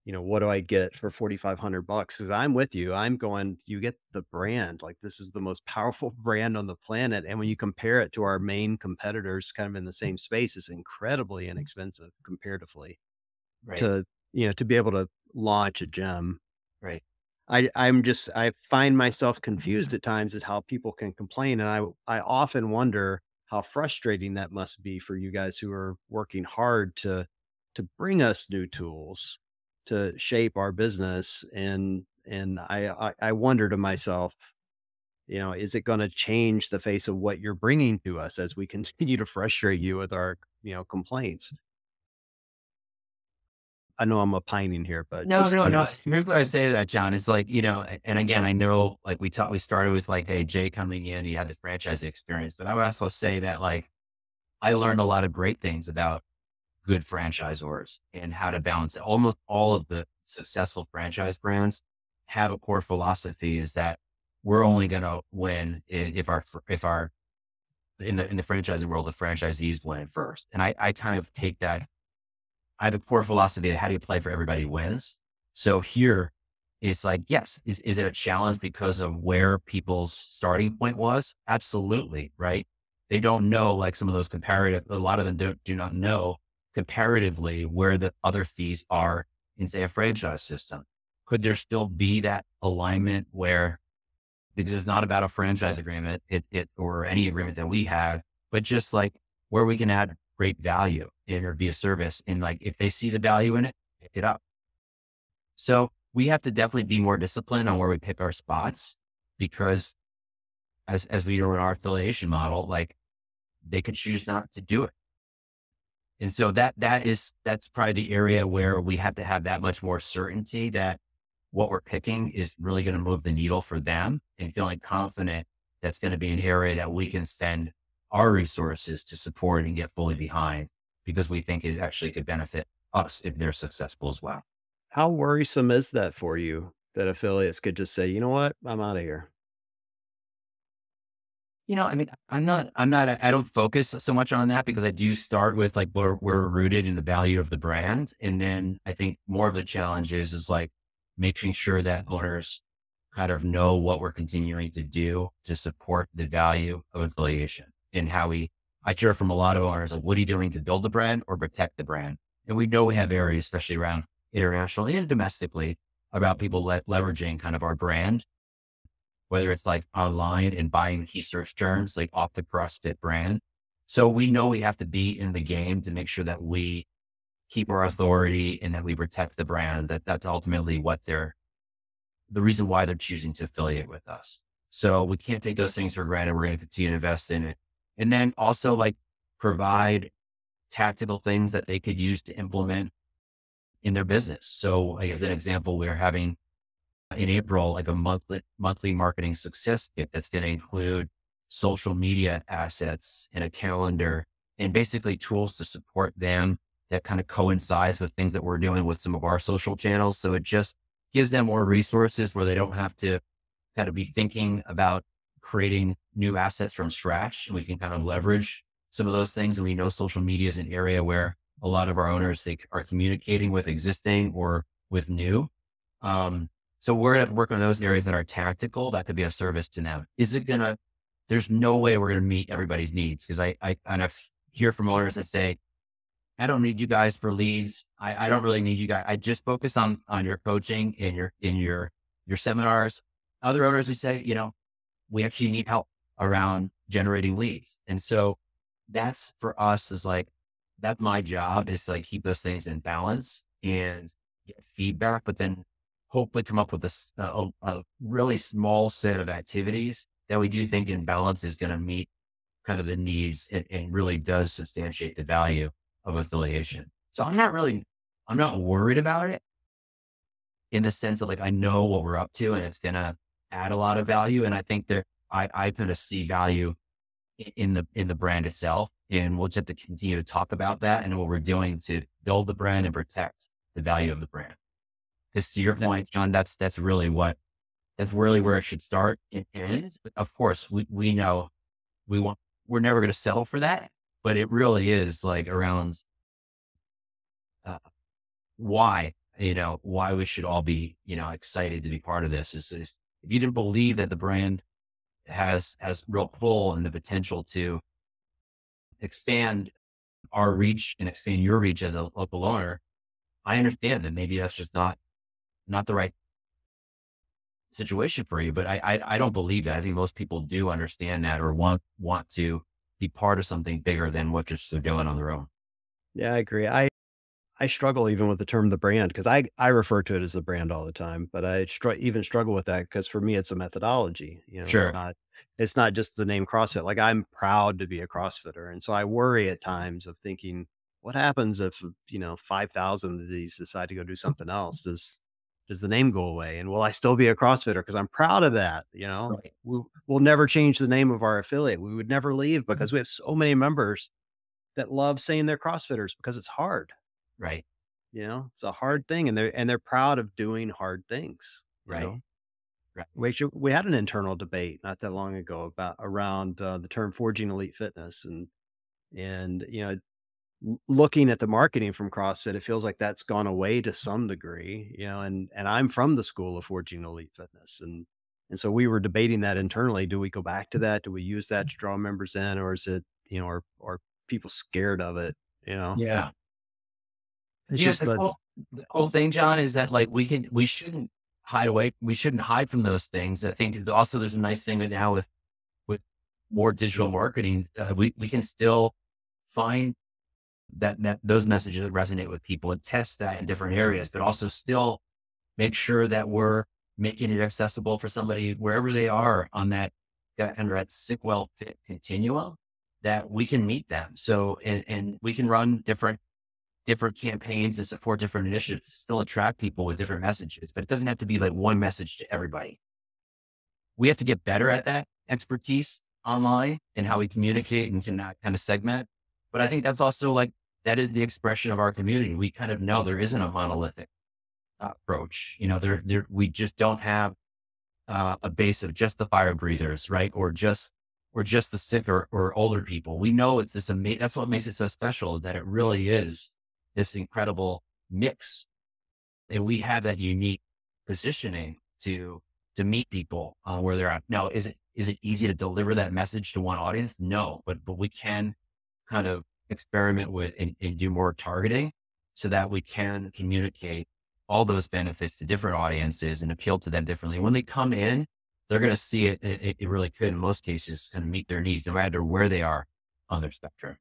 what do I get for $4,500? Because I'm with you. I'm going, you get the brand. Like, this is the most powerful brand on the planet. And when you compare it to our main competitors kind of in the same space, it's incredibly inexpensive comparatively Right. to, to be able to launch a gym. Right. I find myself confused at times at how people can complain, and I often wonder how frustrating that must be for you guys who are working hard to bring us new tools to shape our business, and I wonder to myself, is it gonna change the face of what you're bringing to us as we continue to frustrate you with our, complaints? I know I'm opining here, but No, just no, no. curious. Here's what I say to that, John. Is like, and again, I know, like we started with like, hey, Jay coming in, he had the franchise experience, but I would also say that like I learned a lot of great things about good franchisors and how to balance it. Almost all of the successful franchise brands have a core philosophy, is that we're only going to win if our in the franchising world, the franchisees win first. And I kind of take that. I have a core philosophy of how do you play for everybody wins. So here it's like, yes, is it a challenge because of where people's starting point was? Absolutely. Right. They don't know, like some of those comparative, a lot of them do not know comparatively where the other fees are in, say, a franchise system. Could there still be that alignment where, because it's not about a franchise agreement, or any agreement that we have, but just like where we can add great value in or be a service. And like, if they see the value in it, pick it up. So we have to definitely be more disciplined on where we pick our spots, because as we do in our affiliation model, like they could choose not to do it. And so that's probably the area where we have to have that much more certainty that what we're picking is really going to move the needle for them, and feeling confident that's going to be an area that we can spend our resources to support and get fully behind, because we think it actually could benefit us if they're successful as well. How worrisome is that for you that affiliates could just say, "You know what? I'm out of here." I mean, I don't focus so much on that because I do start with like we're rooted in the value of the brand. And then I think more of the challenge is like making sure that owners kind of know what we're continuing to do to support the value of affiliation and I hear from a lot of owners, like, what are you doing to build the brand or protect the brand? And we know we have areas, especially around international and domestically, about people leveraging kind of our brand, whether it's like online and buying key search terms, like off the CrossFit brand. So we know we have to be in the game to make sure that we keep our authority and that we protect the brand. That's ultimately the reason why they're choosing to affiliate with us. So we can't take those things for granted. We're going to continue to invest in it. And then also like provide tactical things that they could use to implement in their business. So like as an example, we're having in April, like a monthly marketing success kit that's going to include social media assets and a calendar and basically tools to support them that kind of coincides with things that we're doing with some of our social channels. So it just gives them more resources where they don't have to kind of be thinking about creating new assets from scratch. And we can kind of leverage some of those things. And we know social media is an area where a lot of our owners, they are communicating with existing or with new. So we're going to work on those areas that are tactical that could be a service to them. There's no way we're going to meet everybody's needs because I kind of hear from owners that say, I don't need you guys for leads. I don't really need you guys. I just focus on your coaching and your seminars. Other owners, we say, we actually need help around generating leads. And so that's for us is like, that's my job is to like keep those things in balance and get feedback, but then hopefully come up with a really small set of activities that we do think in balance is going to meet kind of the needs and really does substantiate the value of affiliation. So I'm not worried about it in the sense of like, I know what we're up to and it's going to add a lot of value. And I think that I kind of see value in the brand itself. And we'll just have to continue to talk about that and what we're doing to build the brand and protect the value of the brand. Because to your point, John, that's really where it should start and end. But of course, we know we're never going to settle for that, but it really is like around uh, why, why we should all be, excited to be part of this is if you didn't believe that the brand has real pull and the potential to expand our reach and expand your reach as a local owner, I understand that maybe that's just not the right situation for you, but I don't believe that. I think most people do understand that or want to be part of something bigger than what just they're doing on their own. Yeah, I agree. I struggle even with the term "the brand" because I refer to it as the brand all the time, but I even struggle with that because for me, it's a methodology, Sure. it's not just the name CrossFit, like, I'm proud to be a CrossFitter, and so I worry at times of thinking, "What happens if, 5,000 of these decide to go do something else? Does the name go away, and will I still be a CrossFitter? Because 'Cause I'm proud of that, you know? Right. We'll never change the name of our affiliate, we would never leave because we have so many members that love saying they're CrossFitters because it's hard. Right. It's a hard thing, and they're proud of doing hard things, you Right. know? Right. We had an internal debate not that long ago about around, the term forging elite fitness and, looking at the marketing from CrossFit, it feels like that's gone away to some degree, and I'm from the school of forging elite fitness, and so we were debating that internally. Do we go back to that? Do we use that to draw members in, or is it, are people scared of it, you know? Yeah. It's Yeah. just the The whole thing, John, is that like we shouldn't hide away. We shouldn't hide from those things. I think also there's a nice thing right now with more digital marketing. We can still find that those messages that resonate with people and test that in different areas, but also still make sure that we're making it accessible for somebody wherever they are on that kind of that sick, well, fit continuum that we can meet them. So, and we can run different campaigns and support different initiatives to still attract people with different messages, but it doesn't have to be like one message to everybody. We have to get better at that expertise online and how we communicate and can kind of segment. But I think that's also like, that is the expression of our community. We kind of know there isn't a monolithic approach. We just don't have a base of just the fire breathers, right? Or or just the sick or older people. We know it's this amazing, that's what makes it so special, that it really is this incredible mix. And we have that unique positioning to meet people where they're at. Now, is it easy to deliver that message to one audience? No, but we can kind of experiment with and do more targeting so that we can communicate all those benefits to different audiences and appeal to them differently. When they come in, they're going to see it really could, in most cases, kind of meet their needs, no matter where they are on their spectrum.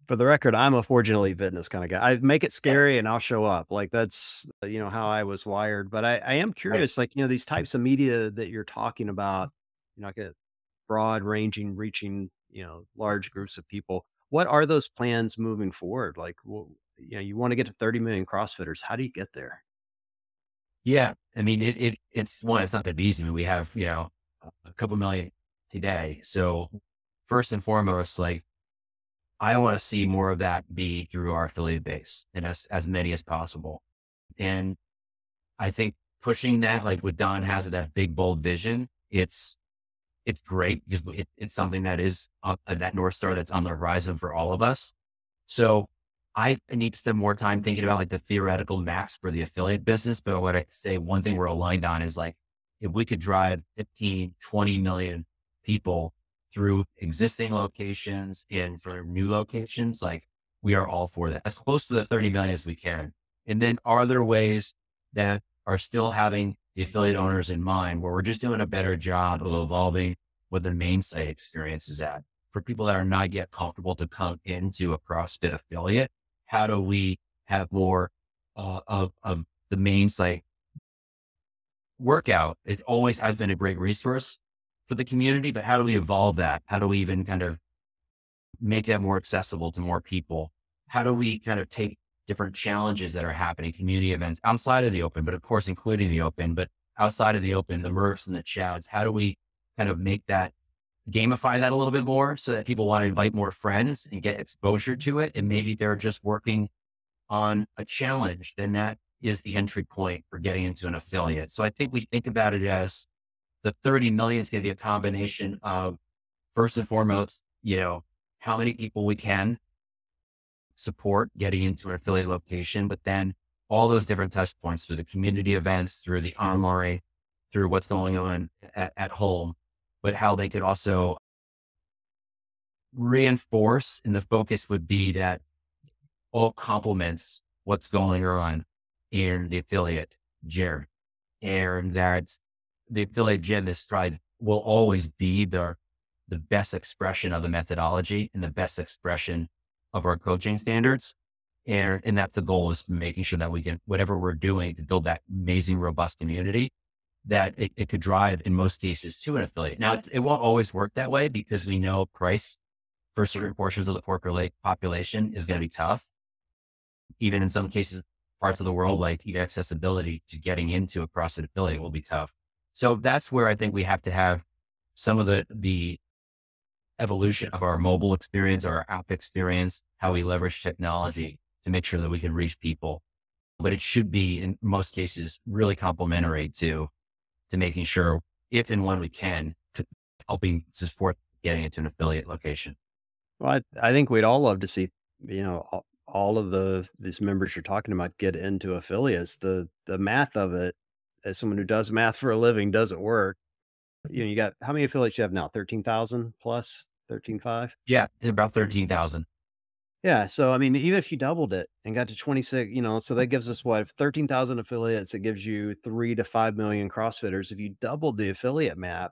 For the record, I'm a Fortune Elite Fitness kind of guy. I make it Yeah, scary and I'll show up. Like that's, how I was wired. But I am right. curious, like, these types of media that you're talking about, like a broad ranging, reaching, large groups of people. What are those plans moving forward? Like, you want to get to 30 million CrossFitters. How do you get there? Yeah. I mean, it's one, it's not that easy. I mean, we have, a couple million today. So first and foremost, like I want to see more of that be through our affiliate base and as many as possible. And I think pushing that, like what Don has with that big, bold vision, it's great because it's something that is that North Star that's on the horizon for all of us. So I need to spend more time thinking about like the theoretical max for the affiliate business. But what I say, one thing we're aligned on is like, if we could drive 15, 20 million people through existing locations and for new locations, like we are all for that, as close to the 30 million as we can. And then are there ways that are still having the affiliate owners in mind where we're just doing a better job of evolving what the main site experience is at for people that are not yet comfortable to come into a CrossFit affiliate? How do we have more of the main site workout? It always has been a great resource for the community, but how do we evolve that? How do we even kind of make that more accessible to more people? How do we kind of take different challenges that are happening, community events outside of the open, but of course, including the open, but outside of the open, the Murphs and the Chowds, how do we kind of make that gamify that a little bit more so that people want to invite more friends and get exposure to it? And maybe they're just working on a challenge, then that is the entry point for getting into an affiliate. So I think we think about it as the 30 million is going to be a combination of first and foremost, how many people we can support getting into an affiliate location, but then all those different touch points through the community events, through the online, through what's going on at home, but how they could also reinforce. And the focus would be that all complements what's going on in the affiliate gym, and that the affiliate gym is tried will always be the best expression of the methodology and the best expression of our coaching standards. And that's the goal, is making sure that we can, whatever we're doing to build that amazing, robust community, that it could drive in most cases to an affiliate. Now, it won't always work that way because we know price for certain portions of the population is going to be tough. Even in some cases, parts of the world, like even accessibility to getting into a CrossFit affiliate will be tough. So that's where I think we have to have some of the evolution of our mobile experience, our app experience, how we leverage technology to make sure that we can reach people. But it should be, in most cases, really complementary to making sure, if and when we can, to helping support getting into an affiliate location. Well, I think we'd all love to see, all of these members you're talking about get into affiliates. The math of it, as someone who does math for a living, doesn't work. You got how many affiliates you have now? 13,000 plus 13.5? Yeah, it's about 13,000. Yeah. So, I mean, even if you doubled it and got to 26, so that gives us what? If 13,000 affiliates, it gives you 3 to 5 million CrossFitters. If you doubled the affiliate map,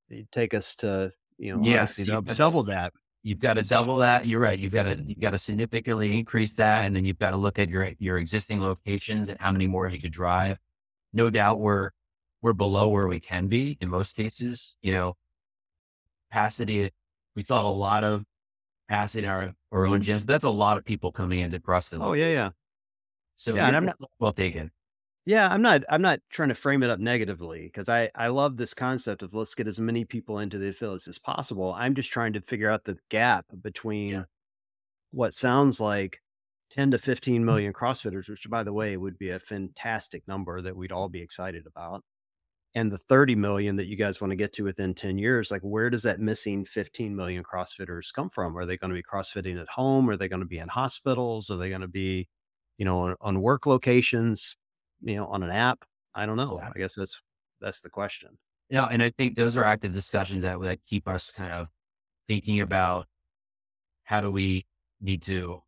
it'd take us to, obviously Yes, double that. you've got to double that. You're right. You've got to significantly increase that, and then you've got to look at your existing locations and how many more you could drive. No doubt, we're below where we can be in most cases. Capacity. We thought a lot of capacity in our own gyms, but that's a lot of people coming into CrossFit Oh, yeah, locations. yeah. So Yeah, and you're I'm not well taken. Yeah, I'm not trying to frame it up negatively because I love this concept of let's get as many people into the affiliates as possible. I'm just trying to figure out the gap Yeah. between what sounds like 10 to 15 million CrossFitters, which by the way would be a fantastic number that we'd all be excited about. and the 30 million that you guys want to get to within 10 years, like where does that missing 15 million CrossFitters come from? Are they going to be CrossFitting at home? Are they going to be in hospitals? Are they going to be, on work locations, on an app? I don't know. Yeah. I guess that's the question. Yeah. And I think those are active discussions that keep us kind of thinking about how do we need to,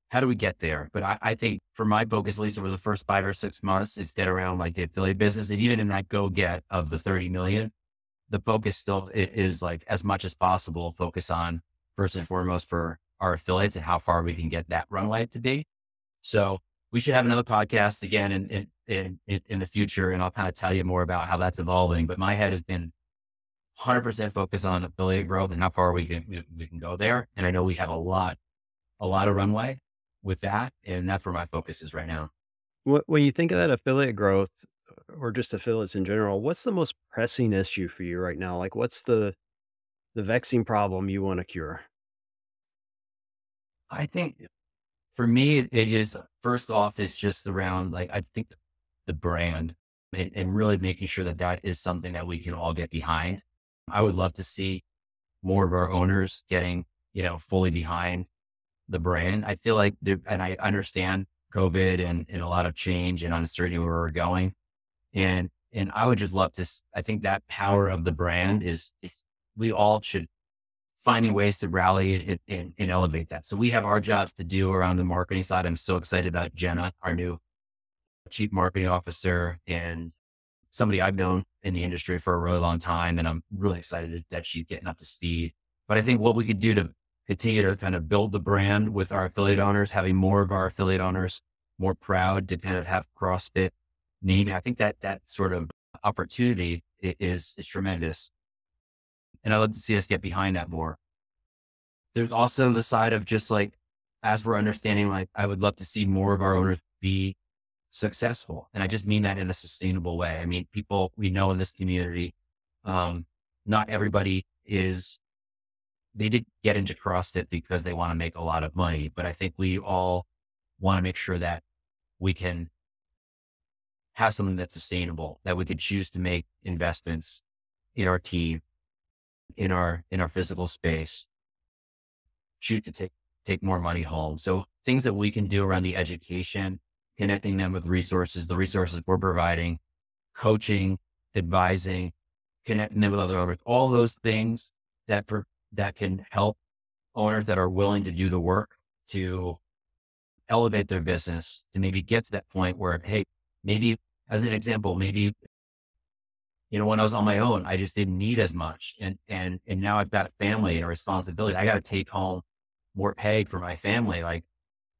how do we get there? But I think for my focus, at least over the first 5 or 6 months, it's get around like the affiliate business. And even in that go get of the 30 million, the focus still is like as much as possible, focus on first and foremost for our affiliates and how far we can get that runway to be. So we should have another podcast again in the future, and I'll kind of tell you more about how that's evolving. But my head has been 100% focused on affiliate growth and how far we can go there. And I know we have a lot of runway with that, and that's where my focus is right now. When you think of that affiliate growth or just affiliates in general, what's the most pressing issue for you right now? Like what's the vexing problem you want to cure? I think for me, it is first off, it's just around like I think the brand and really making sure that that is something that we can all get behind. I would love to see more of our owners getting, fully behind the brand. I feel like and I understand COVID and a lot of change and uncertainty where we're going. And I would just love to, I think that power of the brand is we all should finding ways to rally it and elevate that. So we have our jobs to do around the marketing side. I'm so excited about Jenna, our new chief marketing officer, and somebody I've known in the industry for a really long time. And I'm really excited that she's getting up to speed. But I think what we could do to continue to kind of build the brand with our affiliate owners, having more of our affiliate owners more proud to kind of have CrossFit name. I think that sort of opportunity is tremendous. And I'd love to see us get behind that more. There's also the side of just like, as we're understanding, like, I would love to see more of our owners be successful. And I just mean that in a sustainable way. I mean, people we know in this community, not everybody they did get into CrossFit because they want to make a lot of money, but I think we all want to make sure that we can have something that's sustainable, that we could choose to make investments in our team, in our physical space, choose to take more money home. So things that we can do around the education, connecting them with resources, the resources we're providing, coaching, advising, connecting them with other owners, all those things that can help owners that are willing to do the work to elevate their business, to maybe get to that point where, hey, maybe as an example, maybe, when I was on my own, I just didn't need as much. And now I've got a family and a responsibility. I got to take home more pay for my family, like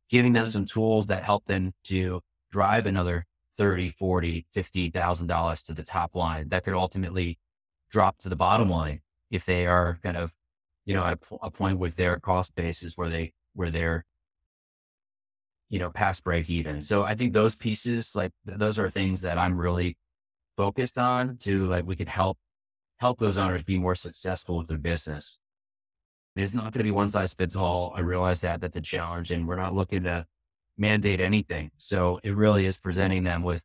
giving them some tools that help them to drive another 30, 40, $50,000 to the top line that could ultimately drop to the bottom line if they are kind of, at a point with their cost basis where they're, past break even. So I think those pieces, like those are things that I'm really focused on to like, we could help those owners be more successful with their business. It's not going to be one size fits all. I realize that that's a challenge and we're not looking to mandate anything. So it really is presenting them with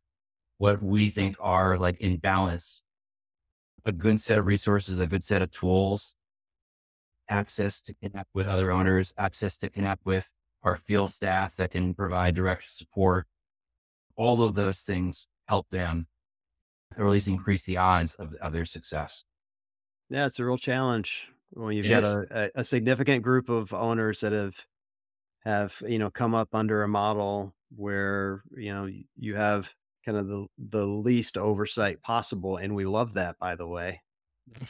what we think are like in balance, a good set of resources, a good set of tools, access to connect with other owners, access to connect with our field staff that can provide direct support. All of those things help them, or at least increase the odds of their success. Yeah, it's a real challenge when you've It got is. a significant group of owners that have come up under a model where you have kind of the least oversight possible, and we love that, by the way.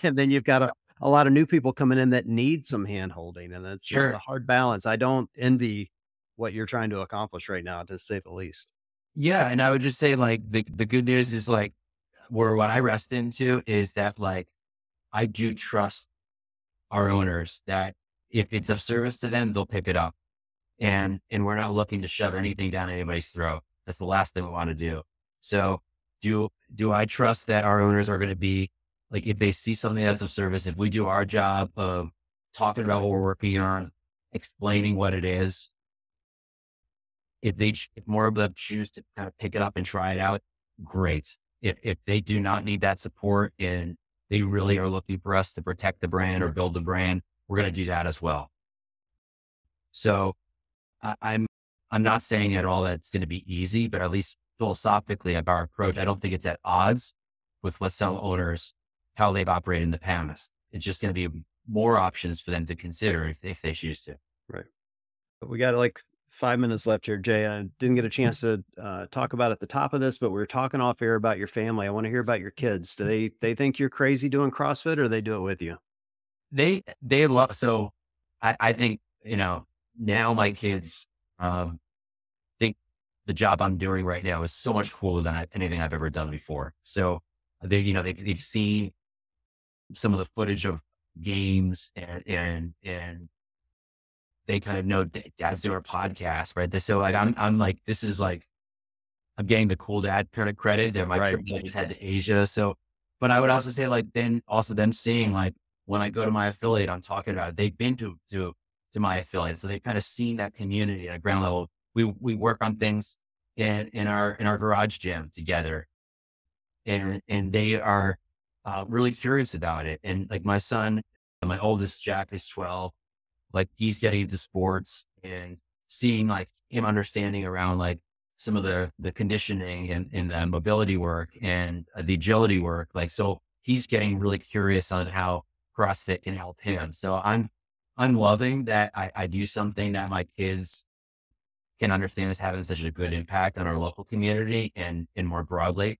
And then you've got a lot of new people coming in that need some hand holding, and it's a Sure. hard balance. I don't envy what you're trying to accomplish right now, to say the least. Yeah. And I would just say like the good news is like where what I rest into is that like I do trust our owners that if it's of service to them, they'll pick it up. And we're not looking to shove anything down anybody's throat. That's the last thing we want to do. So do I trust that our owners are going to be like, if they see something that's of service, if we do our job of talking about what we're working on, explaining what it is, if more of them choose to kind of pick it up and try it out, great. If they do not need that support and they really are looking for us to protect the brand or build the brand, we're going to do that as well. So I'm not saying at all that it's going to be easy, but at least philosophically of our approach, I don't think it's at odds with what some owners, how they've operated in the past. It's just going to be more options for them to consider if they choose to. Right. But we got like 5 minutes left here, Jay. I didn't get a chance to talk about at the top of this, but we were talking off air about your family. I want to hear about your kids. Do they think you're crazy doing CrossFit, or they do it with you? They love, so I think, now my kids, think the job I'm doing right now is so much cooler than anything I've ever done before. So they've seen some of the footage of games and they kind of know dad's doing a podcast, right? So like, I'm like, this is like, I'm getting the cool dad kind of credit. They're my Right. trip that I just had to Asia. So, but I would also say like, then also them seeing like when I go to my affiliate, I'm talking about it, they've been to my affiliate. So they've kind of seen that community at a ground level. We work on things in our garage gym together and they are really curious about it. And like my son, my oldest Jack is 12, like he's getting into sports and seeing like him understanding around like some of the conditioning and the mobility work and the agility work. Like, so he's getting really curious on how CrossFit can help him. So I'm loving that I do something that my kids can understand is having such a good impact on our local community and more broadly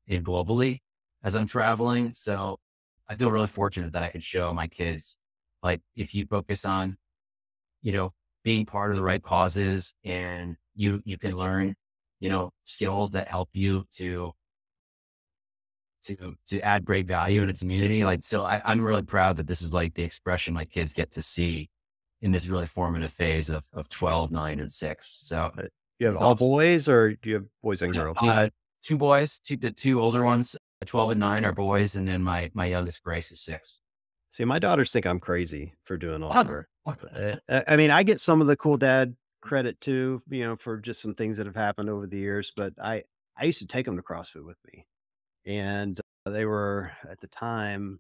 and globally as I'm traveling. So I feel really fortunate that I could show my kids, like, if you focus on, you know, being part of the right causes and you can learn, skills that help you to add great value in a community. Like, so I'm really proud that this is like the expression my kids get to see in this really formative phase of 12, 9, and 6. So You have it's all awesome. boys, or do you have boys and girls? Two boys, the two older ones, 12 and 9 are boys. And then my youngest Grace is 6. See, my daughters think I'm crazy for doing all Love her. I mean, I get some of the cool dad credit too, for just some things that have happened over the years, but I used to take them to CrossFit with me, and they were at the time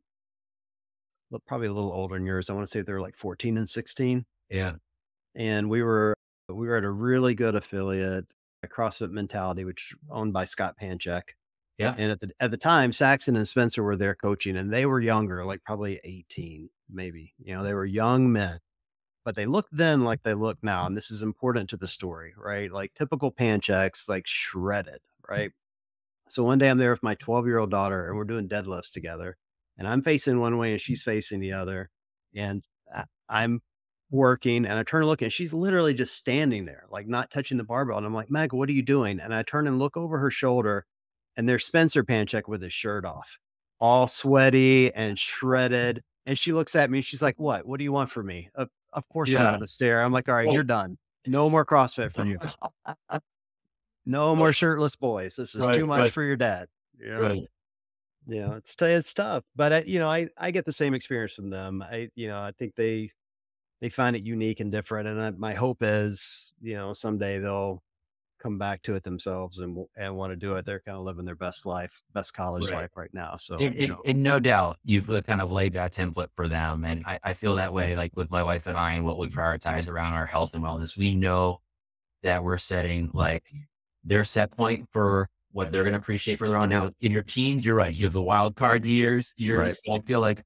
probably a little older than yours. I want to say they were like 14 and 16, Yeah. and we were at a really good affiliate, a CrossFit Mentality, which is owned by Scott Panchek. Yeah. And at the time, Saxon and Spencer were there coaching, and they were younger, like probably 18, maybe. They were young men, but they looked then like they look now. And this is important to the story, right? Like typical Pancheks, like shredded, right? So one day I'm there with my 12-year-old daughter and we're doing deadlifts together. And I'm facing one way and she's facing the other. And I'm working and I turn and look and she's literally just standing there, like not touching the barbell. And I'm like, Meg, what are you doing? And I turn and look over her shoulder and there's Spencer Panchek with his shirt off, all sweaty and shredded. And she looks at me and she's like, what? What do you want from me? Of course I'm Yeah. going to stare. I'm like, all right, Well, you're done. No more CrossFit for you. No more shirtless boys. This is too right, much right, for your dad. Yeah. right. Yeah. It's tough, but I get the same experience from them. I think they find it unique and different. And my hope is, someday they'll come back to it themselves and want to do it. They're kind of living their best life, best college Right. life right now. So, And no doubt you've kind of laid that template for them. And I feel that way, like with my wife and I and what we prioritize around our health and wellness. We know that we're setting like their set point for what they're going to appreciate further on. Now in your teens, you're right. You have the wild card right. years. I feel like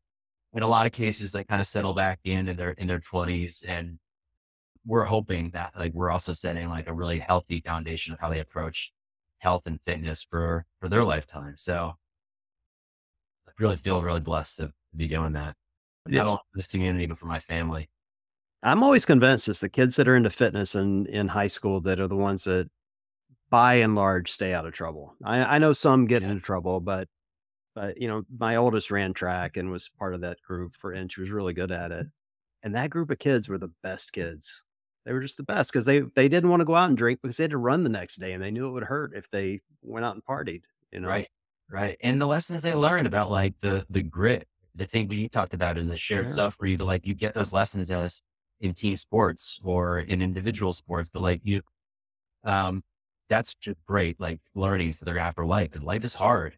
in a lot of cases, they kind of settle back in their 20s. And we're hoping that like we're also setting like a really healthy foundation of how they approach health and fitness for their lifetime. So I really feel really blessed to be doing that. Yeah. Not only for this community, but for my family. I'm always convinced it's the kids that are into fitness and in high school that are the ones that by and large stay out of trouble. I know some get Yeah. into trouble, but my oldest ran track and was part of that group and she was really good at it. And that group of kids were the best kids. They were just the best because they didn't want to go out and drink because they had to run the next day and they knew it would hurt if they went out and partied. Right. Right. And the lessons they learn about like the grit, the thing we talked about is the shared Yeah. stuff where you get those lessons as in team sports or in individual sports, but like um, that's just great, like learnings that they're gonna have for life because life is hard.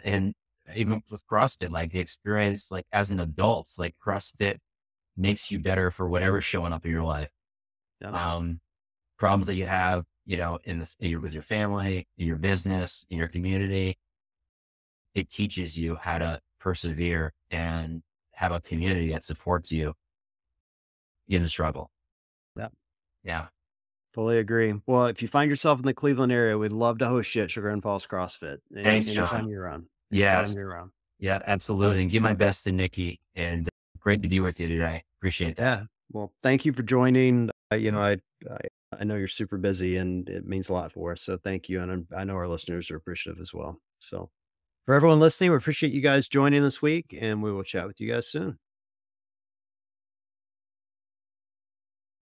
And even with CrossFit, like the experience, like as an adult, like CrossFit makes you better for whatever's showing up in your life. Yeah. Um, Problems that you have, in this, with your family, in your business, in your community, it teaches you how to persevere and have a community that supports you in the struggle. Yeah. Yeah. Fully agree. Well, if you find yourself in the Cleveland area, we'd love to host you at Sugar and Falls CrossFit Thanks, anytime John. you're around. Anytime Yes. you're around. Yeah, absolutely. And give my best to Nikki. And great to be with you today. Appreciate that. Yeah. Well, thank you for joining. I I know you're super busy and it means a lot for us. So thank you. And I know our listeners are appreciative as well. So for everyone listening, we appreciate you guys joining this week and we will chat with you guys soon.